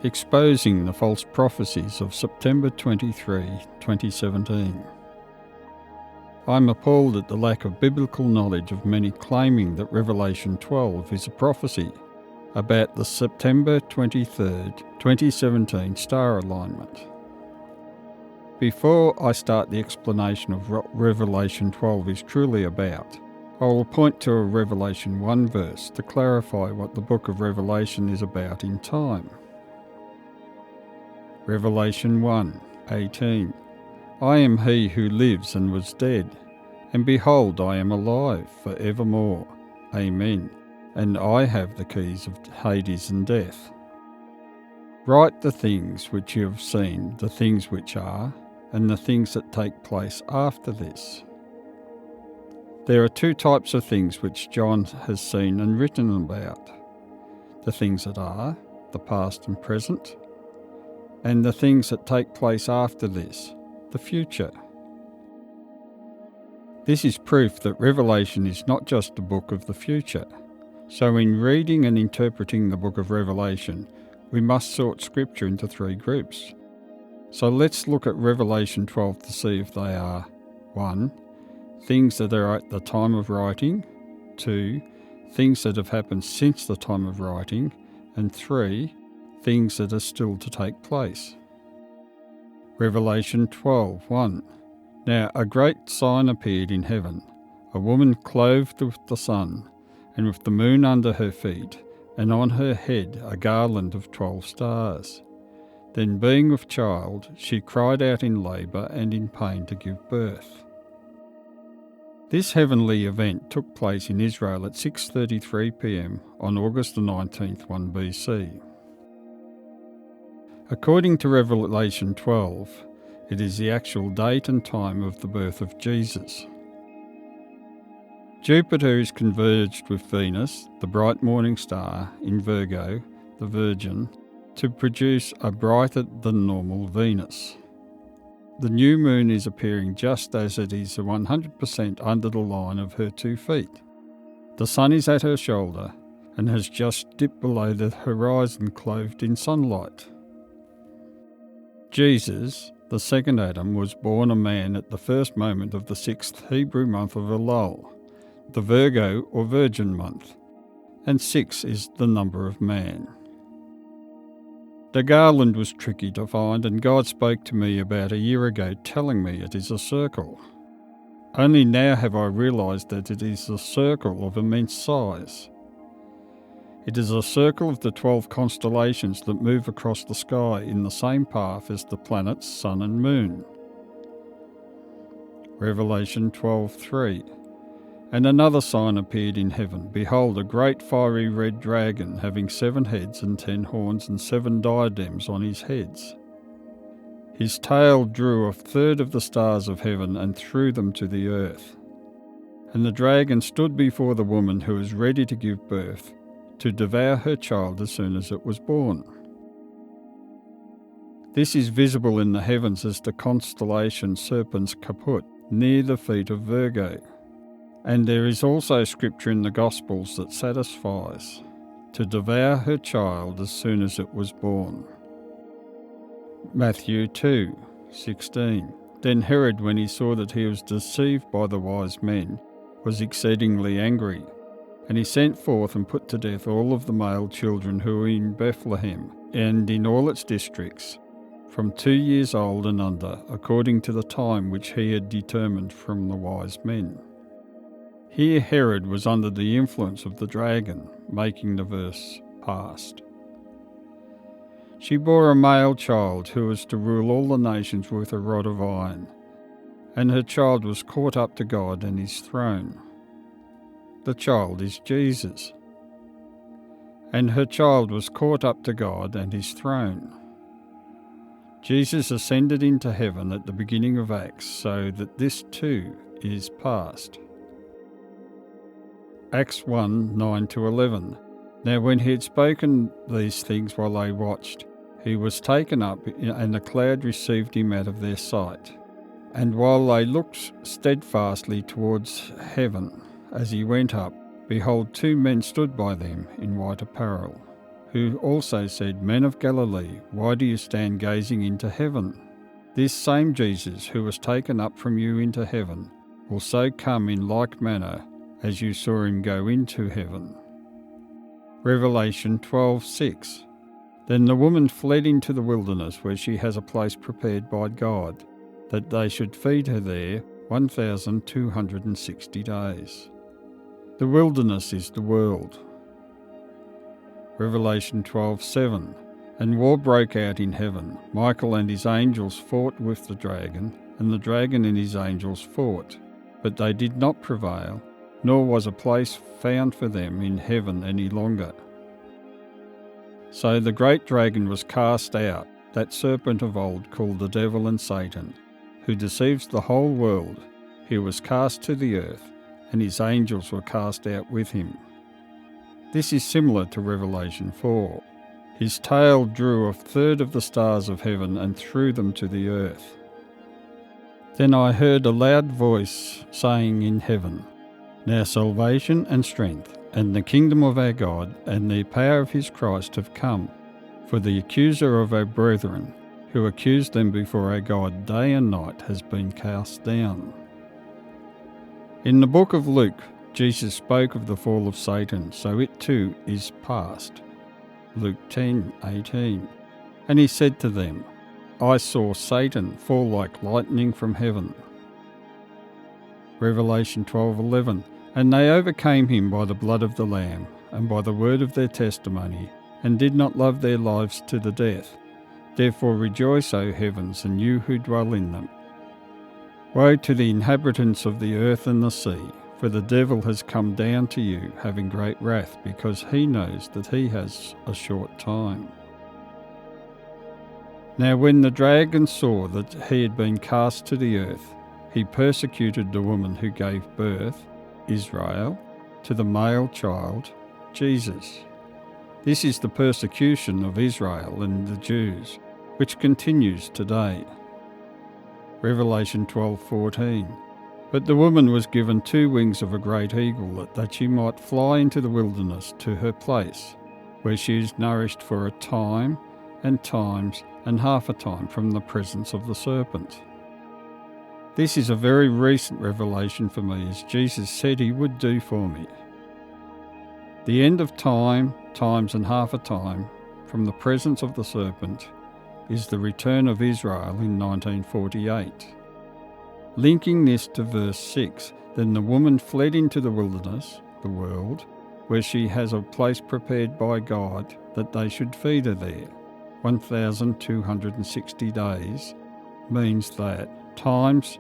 exposing the false prophecies of September 23, 2017. I'm appalled at the lack of biblical knowledge of many claiming that Revelation 12 is a prophecy about the September 23, 2017 star alignment. Before I start the explanation of what Revelation 12 is truly about, I will point to a Revelation 1 verse to clarify what the book of Revelation is about in time. Revelation 1:18. I am he who lives and was dead, and behold, I am alive for evermore. Amen. And I have the keys of Hades and death. Write the things which you have seen, the things which are, and the things that take place after this. There are two types of things which John has seen and written about: the things that are, the past and present, and the things that take place after this, the future. This is proof that Revelation is not just a book of the future. So in reading and interpreting the book of Revelation, we must sort Scripture into three groups. So let's look at Revelation 12 to see if they are 1. Things that are at the time of writing, 2. Things that have happened since the time of writing, and 3. Things that are still to take place. Revelation 12:1. Now a great sign appeared in heaven, a woman clothed with the sun, and with the moon under her feet, and on her head a garland of 12 stars. Then being with child, she cried out in labour and in pain to give birth. This heavenly event took place in Israel at 6:33 p.m. on August the 19th, 1 BC. According to Revelation 12, it is the actual date and time of the birth of Jesus. Jupiter is converged with Venus, the bright morning star, in Virgo, the Virgin, to produce a brighter than normal Venus. The new moon is appearing just as it is 100% under the line of her 2 feet. The sun is at her shoulder and has just dipped below the horizon, clothed in sunlight. Jesus, the second Adam, was born a man at the first moment of the 6th Hebrew month of Elul, the Virgo or Virgin month, and 6 is the number of man. The garland was tricky to find, and God spoke to me about a year ago telling me it is a circle. Only now have I realised that it is a circle of immense size. It is a circle of the 12 constellations that move across the sky in the same path as the planets, sun and moon. Revelation 12:3. And another sign appeared in heaven. Behold, a great fiery red dragon, having 7 heads and 10 horns and 7 diadems on his heads. His tail drew 1/3 of the stars of heaven and threw them to the earth. And the dragon stood before the woman who was ready to give birth, to devour her child as soon as it was born. This is visible in the heavens as the constellation Serpent's Caput, near the feet of Virgo. And there is also scripture in the Gospels that satisfies, to devour her child as soon as it was born. Matthew 2:16. Then Herod, when he saw that he was deceived by the wise men, was exceedingly angry, and he sent forth and put to death all of the male children who were in Bethlehem and in all its districts, from 2 years old and under, according to the time which he had determined from the wise men. Here Herod was under the influence of the dragon, making the verse past. She bore a male child who was to rule all the nations with a rod of iron, and her child was caught up to God and his throne. The child is Jesus. And her child was caught up to God and his throne. Jesus ascended into heaven at the beginning of Acts, so that this too is past. Acts 1:9-11. Now when he had spoken these things while they watched, he was taken up, and a cloud received him out of their sight. And while they looked steadfastly towards heaven as he went up, behold, 2 men stood by them in white apparel. who also said, Men of Galilee, why do you stand gazing into heaven? This same Jesus who was taken up from you into heaven will so come in like manner as you saw him go into heaven. Revelation 12:6. Then the woman fled into the wilderness where she has a place prepared by God, that they should feed her there 1,260 days. The wilderness is the world. Revelation 12:7. And war broke out in heaven. Michael and his angels fought with the dragon, and the dragon and his angels fought. But they did not prevail, nor was a place found for them in heaven any longer. So the great dragon was cast out, that serpent of old called the devil and Satan, who deceives the whole world. He was cast to the earth, and his angels were cast out with him. This is similar to Revelation 4. His tail drew a third of the stars of heaven and threw them to the earth. Then I heard a loud voice saying in heaven, Now salvation and strength, and the kingdom of our God, and the power of his Christ have come. For the accuser of our brethren, who accused them before our God day and night, has been cast down. In the book of Luke, Jesus spoke of the fall of Satan, so it too is past. Luke 10:18. And he said to them, I saw Satan fall like lightning from heaven. Revelation 12:11. And they overcame him by the blood of the Lamb, and by the word of their testimony, and did not love their lives to the death. Therefore rejoice, O heavens, and you who dwell in them. Woe to the inhabitants of the earth and the sea, for the devil has come down to you, having great wrath, because he knows that he has a short time. Now when the dragon saw that he had been cast to the earth, he persecuted the woman who gave birth, Israel, to the male child, Jesus. This is the persecution of Israel and the Jews, which continues today. Revelation 12:14. But the woman was given 2 wings of a great eagle, that she might fly into the wilderness to her place, where she is nourished for a time, and times, and half a time from the presence of the serpent. This is a very recent revelation for me, as Jesus said he would do for me. The end of time, times and half a time, from the presence of the serpent, is the return of Israel in 1948. Linking this to verse 6, then the woman fled into the wilderness, the world, where she has a place prepared by God, that they should feed her there. 1,260 days means that times,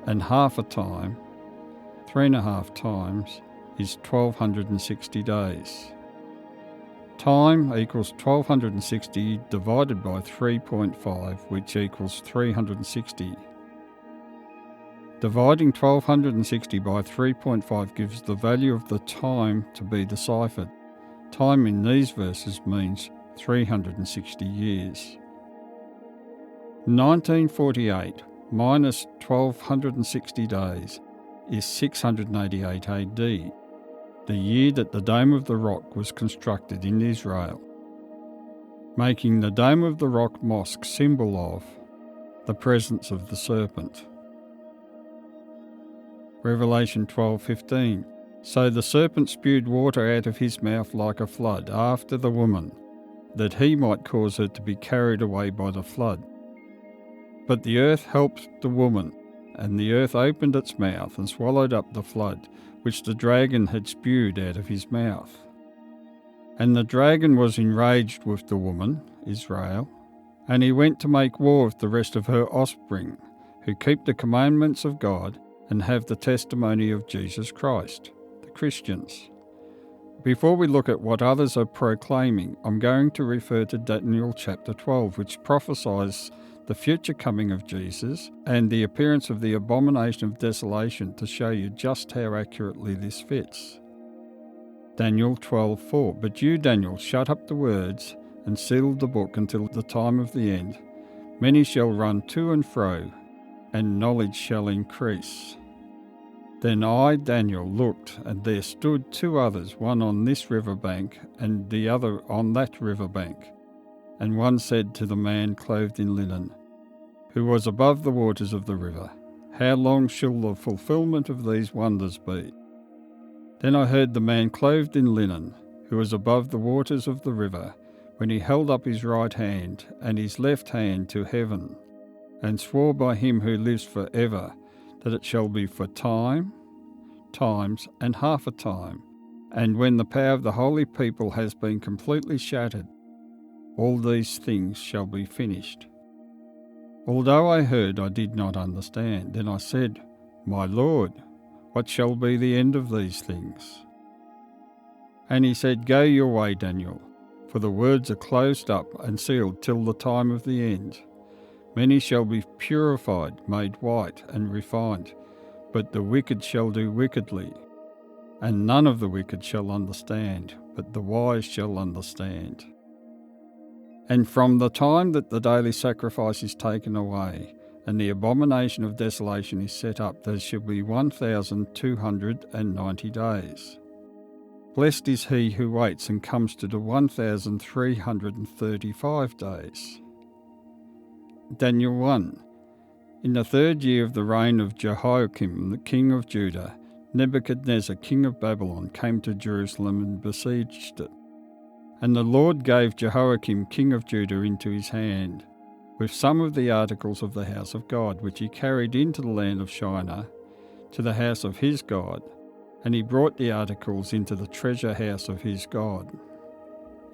and half a time, 3.5 times, is 1,260 days. Time equals 1,260 divided by 3.5, which equals 360. Dividing 1,260 by 3.5 gives the value of the time to be deciphered. Time in these verses means 360 years. 1948 minus 1,260 days is 688 AD, the year that the Dome of the Rock was constructed in Israel, making the Dome of the Rock Mosque symbol of the presence of the serpent. Revelation 12:15. So the serpent spewed water out of his mouth like a flood after the woman, that he might cause her to be carried away by the flood. But the earth helped the woman, and the earth opened its mouth and swallowed up the flood, which the dragon had spewed out of his mouth. And the dragon was enraged with the woman, Israel, and he went to make war with the rest of her offspring, who keep the commandments of God and have the testimony of Jesus Christ, the Christians. Before we look at what others are proclaiming, I'm going to refer to Daniel chapter 12, which prophesies the future coming of Jesus and the appearance of the abomination of desolation, to show you just how accurately this fits. Daniel 12:4. But you, Daniel, shut up the words and seal the book until the time of the end. Many shall run to and fro, and knowledge shall increase. Then I, Daniel, looked, and there stood two others, one on this river bank and the other on that river bank. And one said to the man clothed in linen, who was above the waters of the river, "How long shall the fulfilment of these wonders be?" Then I heard the man clothed in linen, who was above the waters of the river, when he held up his right hand and his left hand to heaven, and swore by him who lives for ever, that it shall be for time, times, and half a time, and when the power of the holy people has been completely shattered, all these things shall be finished. Although I heard, I did not understand. Then I said, "My Lord, what shall be the end of these things?" And he said, "Go your way, Daniel, for the words are closed up and sealed till the time of the end. Many shall be purified, made white, and refined, but the wicked shall do wickedly. And none of the wicked shall understand, but the wise shall understand. And from the time that the daily sacrifice is taken away, and the abomination of desolation is set up, there shall be 1,290 days. Blessed is he who waits and comes to the 1,335 days." Daniel 1. In the 3rd year of the reign of Jehoiakim, the king of Judah, Nebuchadnezzar, king of Babylon, came to Jerusalem and besieged it. And the Lord gave Jehoiakim, king of Judah, into his hand, with some of the articles of the house of God, which he carried into the land of Shinar, to the house of his God, and he brought the articles into the treasure house of his God.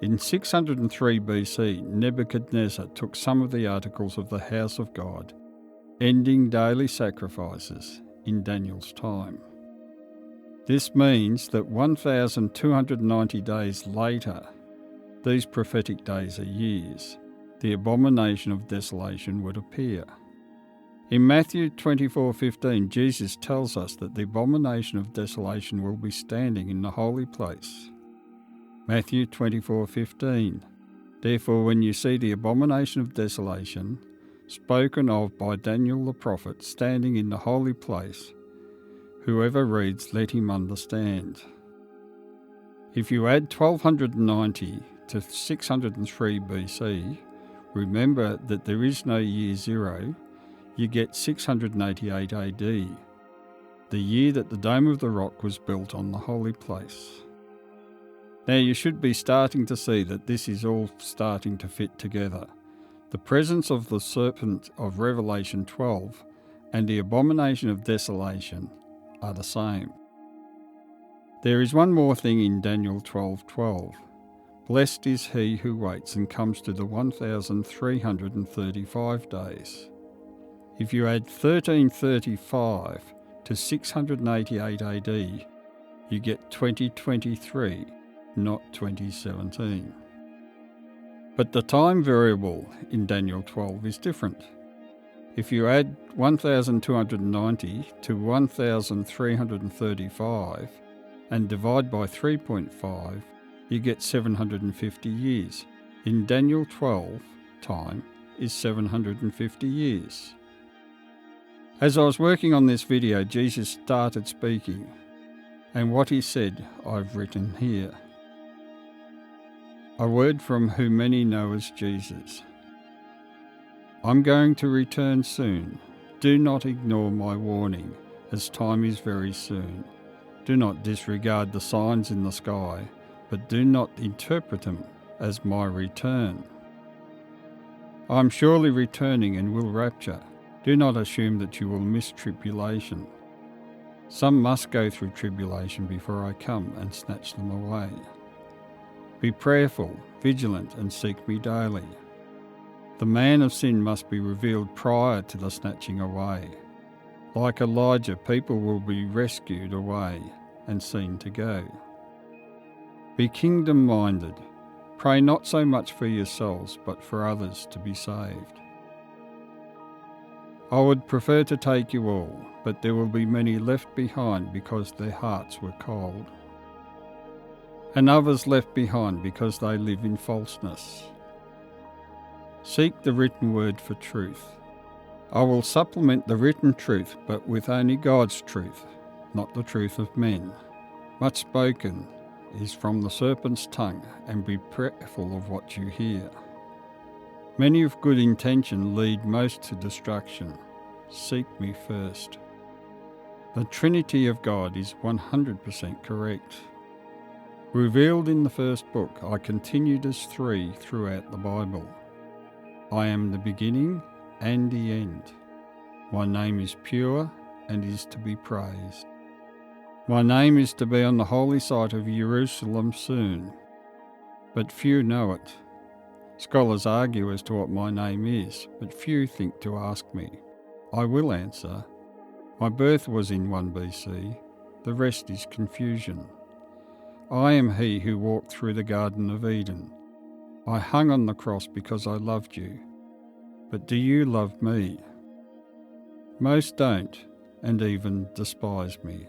In 603 BC, Nebuchadnezzar took some of the articles of the house of God, ending daily sacrifices in Daniel's time. This means that 1,290 days later, these prophetic days are years, the abomination of desolation would appear. In Matthew 24:15, Jesus tells us that the abomination of desolation will be standing in the holy place. Matthew 24:15, "Therefore when you see the abomination of desolation, spoken of by Daniel the prophet, standing in the holy place, whoever reads, let him understand." If you add 1290 to 603 BC, remember that there is no year zero, you get 688 AD, the year that the Dome of the Rock was built on the holy place. Now you should be starting to see that this is all starting to fit together. The presence of the serpent of Revelation 12 and the abomination of desolation are the same. There is one more thing in Daniel 12:12. Blessed is he who waits and comes to the 1,335 days. If you add 1335 to 688 AD, you get 2023, not 2017. But the time variable in Daniel 12 is different. If you add 1,290 to 1,335 and divide by 3.5, you get 750 years. In Daniel 12, time is 750 years. As I was working on this video, Jesus started speaking, and what he said I've written here. A word from who many know as Jesus. I'm going to return soon. Do not ignore my warning, as time is very soon. Do not disregard the signs in the sky, but do not interpret them as my return. I am surely returning and will rapture. Do not assume that you will miss tribulation. Some must go through tribulation before I come and snatch them away. Be prayerful, vigilant, and seek me daily. The man of sin must be revealed prior to the snatching away. Like Elijah, people will be rescued away and seen to go. Be kingdom-minded. Pray not so much for yourselves, but for others to be saved. I would prefer to take you all, but there will be many left behind because their hearts were cold, and others left behind because they live in falseness. Seek the written word for truth. I will supplement the written truth, but with only God's truth, not the truth of men. Much spoken is from the serpent's tongue, and be prayerful of what you hear. Many of good intention lead most to destruction. Seek me first. The Trinity of God is 100% correct. Revealed in the first book, I continued as three throughout the Bible. I am the beginning and the end. My name is pure and is to be praised. My name is to be on the holy site of Jerusalem soon, but few know it. Scholars argue as to what my name is, but few think to ask me. I will answer. My birth was in 1 BC, the rest is confusion. I am he who walked through the Garden of Eden. I hung on the cross because I loved you. But do you love me? Most don't, and even despise me.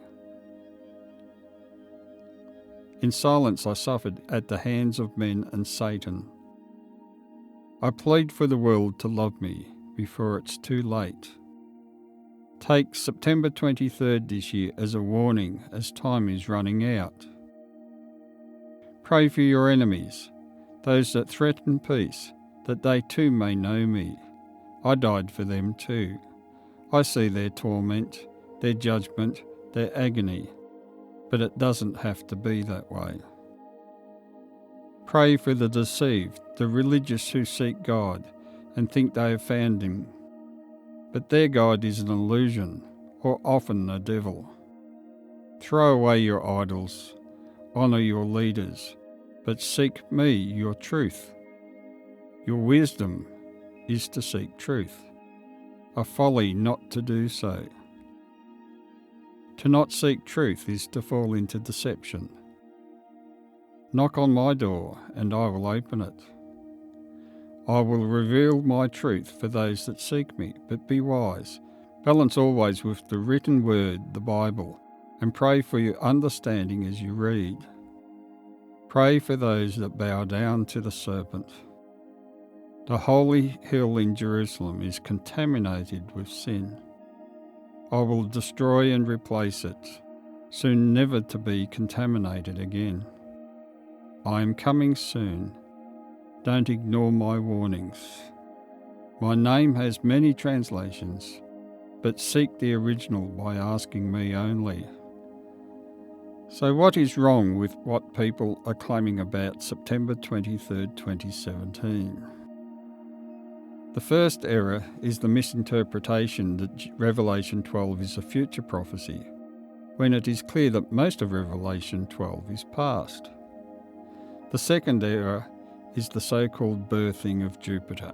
In silence I suffered at the hands of men and Satan. I plead for the world to love me before it's too late. Take September 23rd this year as a warning, as time is running out. Pray for your enemies, those that threaten peace, that they too may know me. I died for them too. I see their torment, their judgment, their agony, but it doesn't have to be that way. Pray for the deceived, the religious who seek God and think they have found him. But their God is an illusion, or often a devil. Throw away your idols, honour your leaders, but seek me, your truth. Your wisdom is to seek truth, a folly not to do so. To not seek truth is to fall into deception. Knock on my door, and I will open it. I will reveal my truth for those that seek me, but be wise. Balance always with the written word, the Bible, and pray for your understanding as you read. Pray for those that bow down to the serpent. The holy hill in Jerusalem is contaminated with sin. I will destroy and replace it, soon never to be contaminated again. I am coming soon. Don't ignore my warnings. My name has many translations, but seek the original by asking me only. So what is wrong with what people are claiming about September 23rd, 2017? The first error is the misinterpretation that Revelation 12 is a future prophecy, when it is clear that most of Revelation 12 is past. The second error is the so-called birthing of Jupiter.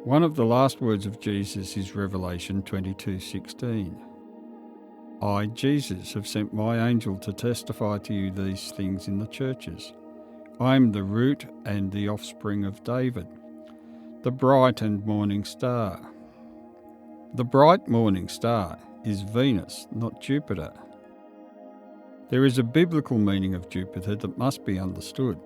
One of the last words of Jesus is Revelation 22:16. I, Jesus, have sent my angel to testify to you these things in the churches. I am the root and the offspring of David, the bright and morning star. The bright morning star is Venus, not Jupiter. There is a biblical meaning of Jupiter that must be understood.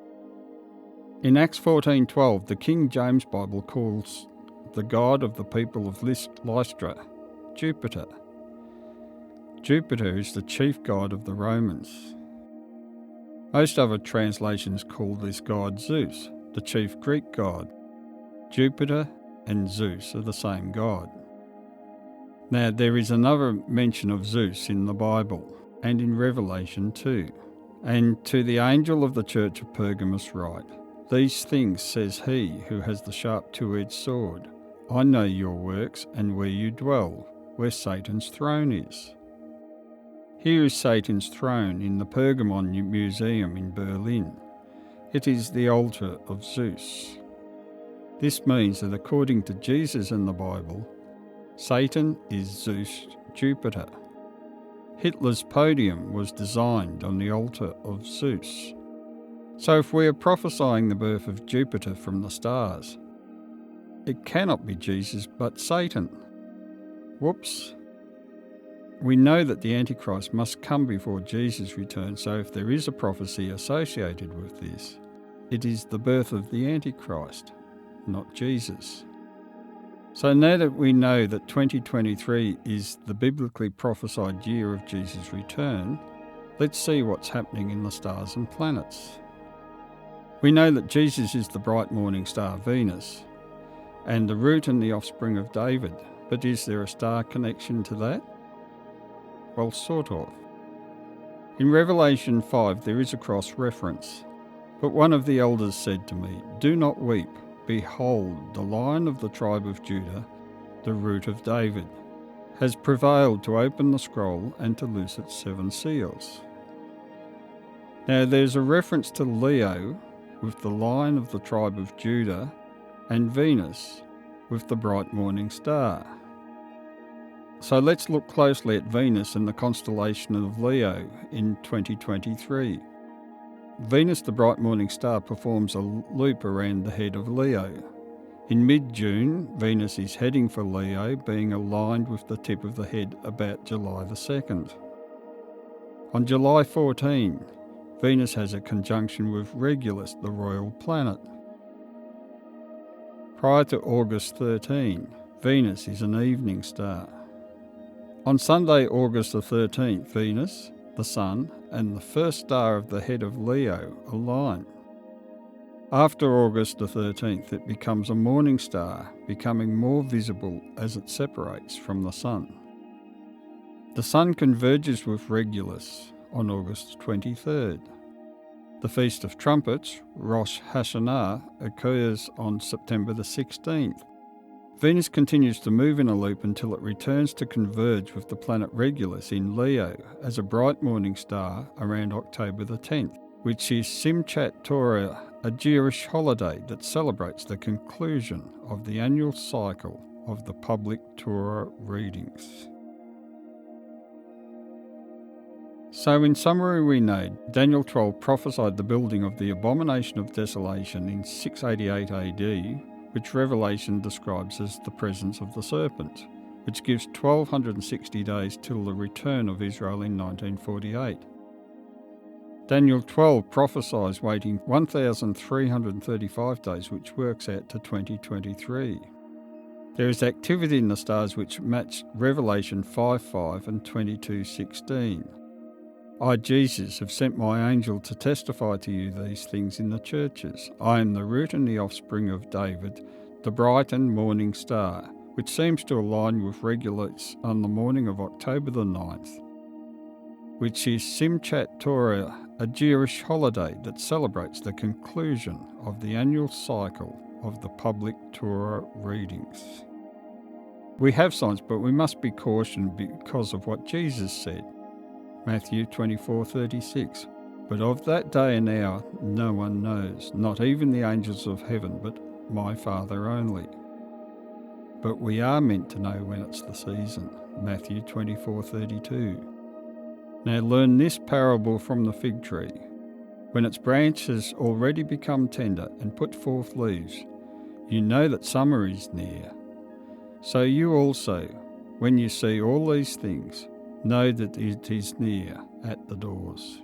In Acts 14:12, the King James Bible calls the god of the people of Lystra Jupiter. Jupiter is the chief god of the Romans. Most other translations call this god Zeus, the chief Greek god. Jupiter and Zeus are the same god. Now, there is another mention of Zeus in the Bible and in Revelation 2. And to the angel of the church of Pergamos write, these things says he who has the sharp two-edged sword. I know your works and where you dwell, where Satan's throne is. Here is Satan's throne in the Pergamon Museum in Berlin. It is the altar of Zeus. This means that according to Jesus and the Bible, Satan is Zeus Jupiter. Hitler's podium was designed on the altar of Zeus. So if we are prophesying the birth of Jupiter from the stars, it cannot be Jesus but Satan. Whoops. We know that the Antichrist must come before Jesus returns, so if there is a prophecy associated with this, it is the birth of the Antichrist, not Jesus. So now that we know that 2023 is the biblically prophesied year of Jesus' return, let's see what's happening in the stars and planets. We know that Jesus is the bright morning star Venus, and the root and the offspring of David, but is there a star connection to that? Well, sort of. In Revelation 5 there is a cross-reference, but one of the elders said to me, "Do not weep. Behold, the Lion of the tribe of Judah, the root of David, has prevailed to open the scroll and to loose its 7 seals." Now there's a reference to Leo with the Lion of the tribe of Judah and Venus with the bright morning star. So let's look closely at Venus and the constellation of Leo in 2023. Venus, the bright morning star, performs a loop around the head of Leo. In mid-June, Venus is heading for Leo, being aligned with the tip of the head about July the 2nd. On July 14, Venus has a conjunction with Regulus, the royal planet. Prior to August 13, Venus is an evening star. On Sunday, August the 13th, Venus, the Sun, and the first star of the head of Leo align. After August the 13th, it becomes a morning star, becoming more visible as it separates from the Sun. The Sun converges with Regulus on August 23rd. The Feast of Trumpets, Rosh Hashanah, occurs on September the 16th. Venus continues to move in a loop until it returns to converge with the planet Regulus in Leo as a bright morning star around October the 10th, which is Simchat Torah, a Jewish holiday that celebrates the conclusion of the annual cycle of the public Torah readings. So in summary, we know Daniel 12 prophesied the building of the abomination of desolation in 688 AD, which Revelation describes as the presence of the serpent, which gives 1260 days till the return of Israel in 1948. Daniel 12 prophesies waiting 1,335 days, which works out to 2023. There is activity in the stars which match Revelation 5:5 and 22:16. I, Jesus, have sent my angel to testify to you these things in the churches. I am the root and the offspring of David, the bright and morning star, which seems to align with Regulus on the morning of October the 9th, which is Simchat Torah, a Jewish holiday that celebrates the conclusion of the annual cycle of the public Torah readings. We have signs, but we must be cautioned because of what Jesus said. Matthew 24:36. But of that day and hour no one knows, not even the angels of heaven, but my Father only. But we are meant to know when it's the season. Matthew 24:32. Now learn this parable from the fig tree. When its branch has already become tender and put forth leaves, you know that summer is near. So you also, when you see all these things, know that it is near at the doors.